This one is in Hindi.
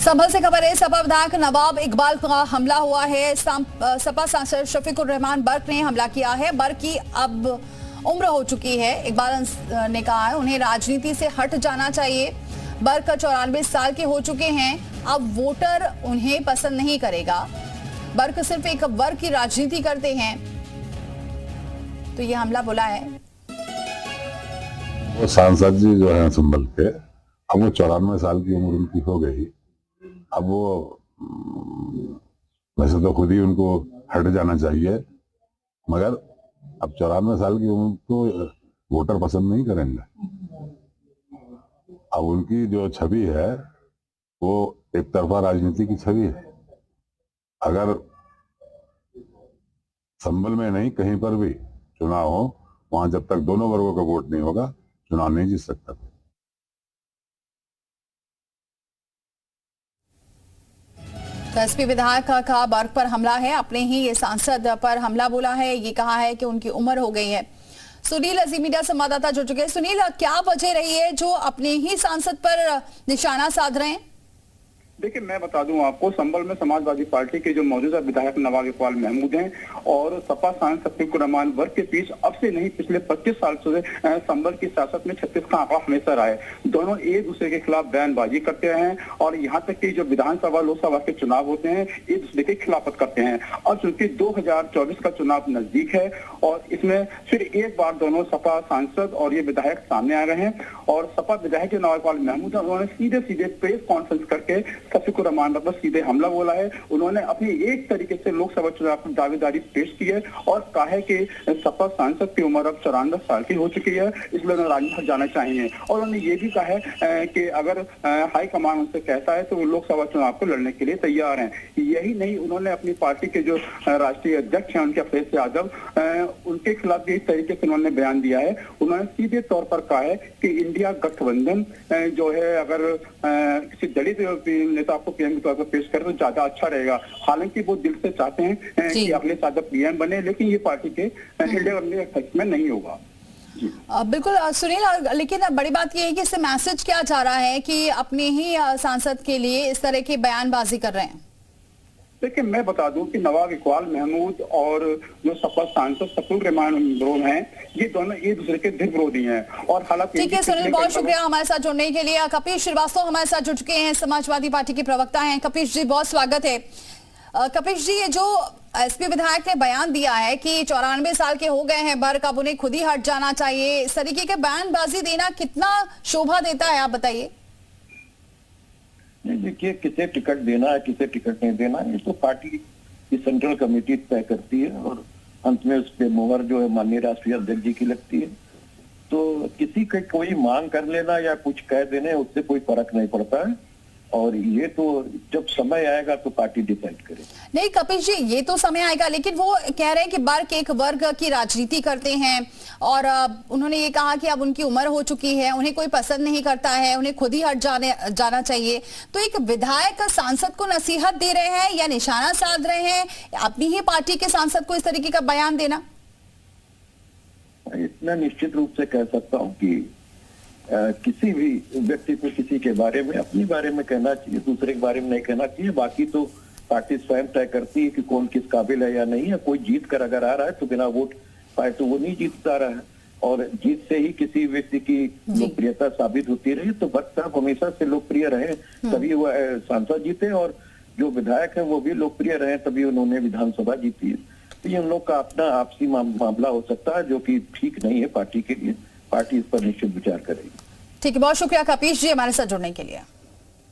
संभल से खबर है। सपा विधायक नवाब इकबाल का हमला हुआ है। सपा सांसद शफीकुर रहमान बर्क ने हमला किया है। बर्क की अब उम्र हो चुकी है। इकबाल ने कहा है उन्हें राजनीति से हट जाना चाहिए। बर्क 94 साल के हो चुके हैं। अब वोटर उन्हें पसंद नहीं करेगा। बर्क सिर्फ एक वर्ग की राजनीति करते हैं। तो ये हमला बोला है। वो सांसद जी जो है संभल के, अब वो 94 साल की उम्र उनकी हो गई। अब वो वैसे तो खुद ही उनको हट जाना चाहिए, मगर अब 94 साल की उम्र तो वोटर पसंद नहीं करेंगे। अब उनकी जो छवि है वो एक तरफा राजनीति की छवि है। अगर संभल में नहीं कहीं पर भी चुनाव हो, वहां जब तक दोनों वर्गों का वोट नहीं होगा चुनाव नहीं जीत सकता। तो एसपी विधायक का बर्क पर हमला है। अपने ही ये सांसद पर हमला बोला है। ये कहा है कि उनकी उम्र हो गई है। सुनील अजीम मीडिया संवाददाता जुड़ चुके हैं। सुनील, क्या वजह रही है जो अपने ही सांसद पर निशाना साध रहे हैं? देखिए, मैं बता दूं आपको, संभल में समाजवादी पार्टी के जो मौजूदा विधायक नवाब इकबाल महमूद हैं और सपा सांसद शफीकुर रहमान वर्ग के बीच अब से नहीं पिछले 25 साल से संभल की सियासत में 36 का आंकड़ा हमेशा रहा है। दोनों एक दूसरे के खिलाफ बयानबाजी करते हैं और यहाँ तक कि जो विधानसभा लोकसभा के चुनाव होते हैं एक दूसरे की खिलाफत करते हैं। और चूंकि 2024 का चुनाव नजदीक है और इसमें फिर एक बार दोनों सपा सांसद और ये विधायक सामने आ रहे हैं और सपा विधायक नवाब इकबाल महमूद उन्होंने सीधे सीधे प्रेस कॉन्फ्रेंस करके शफीकुर रहमान पर सीधे हमला बोला है। उन्होंने अपनी एक तरीके से लोकसभा चुनाव की दावेदारी पेश की है और कहा है कि सपा सांसद की उम्र अब 94 साल की हो चुकी है, इसलिए उन्हें राजनीति जाना चाहिए। और उन्होंने ये भी कहा है कि अगर हाईकमान उनसे कहता है तो वो लोकसभा चुनाव को लड़ने के लिए तैयार हैं। यही नहीं, उन्होंने अपनी पार्टी के जो राष्ट्रीय अध्यक्ष हैं उनके अखिलेश यादव, उनके खिलाफ भी इस तरीके से उन्होंने बयान दिया है। उन्होंने सीधे तौर पर कहा है कि इंडिया गठबंधन जो है अगर किसी दलित नेता को पीएम के तौर पर पेश करें तो ज्यादा अच्छा रहेगा। हालांकि वो दिल से चाहते हैं कि अगले साल पीएम बने, लेकिन ये पार्टी के इंडिया में नहीं होगा। बिल्कुल सुनील, लेकिन बड़ी बात यह है कि इससे मैसेज क्या जा रहा है कि अपने ही सांसद के लिए इस तरह की बयानबाजी कर रहे हैं? देखिए, मैं बता दूं कि नवाब इकबाल महमूद और जो सपा सांसद शफीकुर रहमान हैं, ये दोनों एक दूसरे के दृढ़ विरोधी हैं। और हालांकि ठीक है सुनील, बहुत शुक्रिया हमारे साथ जुड़ने के लिए। कपीश श्रीवास्तव हमारे साथ जुड़ चुके हैं, समाजवादी पार्टी के प्रवक्ता हैं। कपीश जी, बहुत स्वागत है। कपीश जी, ये जो एसपी विधायक ने बयान दिया है कि 94 साल के हो गए हैं बर्क, अब उन्हें खुद ही हट जाना चाहिए, इस तरीके के बयानबाजी देना कितना शोभा देता है, आप बताइए। देखिए, किसे टिकट देना है किसे टिकट नहीं देना ये तो पार्टी की सेंट्रल कमेटी तय करती है और अंत में उस पे मोहर जो है माननीय राष्ट्रीय अध्यक्ष जी की लगती है। तो किसी के कोई मांग कर लेना या कुछ कह देने उससे कोई फर्क नहीं पड़ता है और ये तो जब समय आएगा तो पार्टी डिसाइड करेगी। नहीं कपिश जी, ये तो समय आएगा, लेकिन वो कह रहे हैं कि बर्क एक वर्ग की राजनीति करते हैं और उन्होंने ये कहा कि अब उनकी उम्र हो चुकी है, उन्हें कोई पसंद नहीं करता है, उन्हें खुद ही हट जाना चाहिए। तो एक विधायक सांसद को नसीहत दे रहे हैं या निशाना साध रहे हैं अपनी ही पार्टी के सांसद को इस तरीके का बयान देना? इतना निश्चित रूप से कह सकता हूँ कि किसी भी व्यक्ति को किसी के बारे में अपने बारे में कहना चाहिए, दूसरे के बारे में नहीं कहना चाहिए। बाकी तो पार्टी स्वयं तय करती है कि कौन किस काबिल है या नहीं है। कोई जीत कर अगर आ रहा है तो बिना वोट पाए तो वो नहीं जीत पा रहा है और जीत से ही किसी व्यक्ति की लोकप्रियता साबित होती रही। तो भट्ट साहब हमेशा से लोकप्रिय रहे, तभी वो सांसद जीते और जो विधायक है वो भी लोकप्रिय रहे, तभी उन्होंने विधानसभा जीती है। तो ये उन लोग का अपना आपसी मामला हो सकता है जो कि ठीक नहीं है पार्टी के लिए। पार्टी इस पर निश्चित विचार करेगी। ठीक है, बहुत शुक्रिया कपीश जी हमारे साथ जुड़ने के लिए।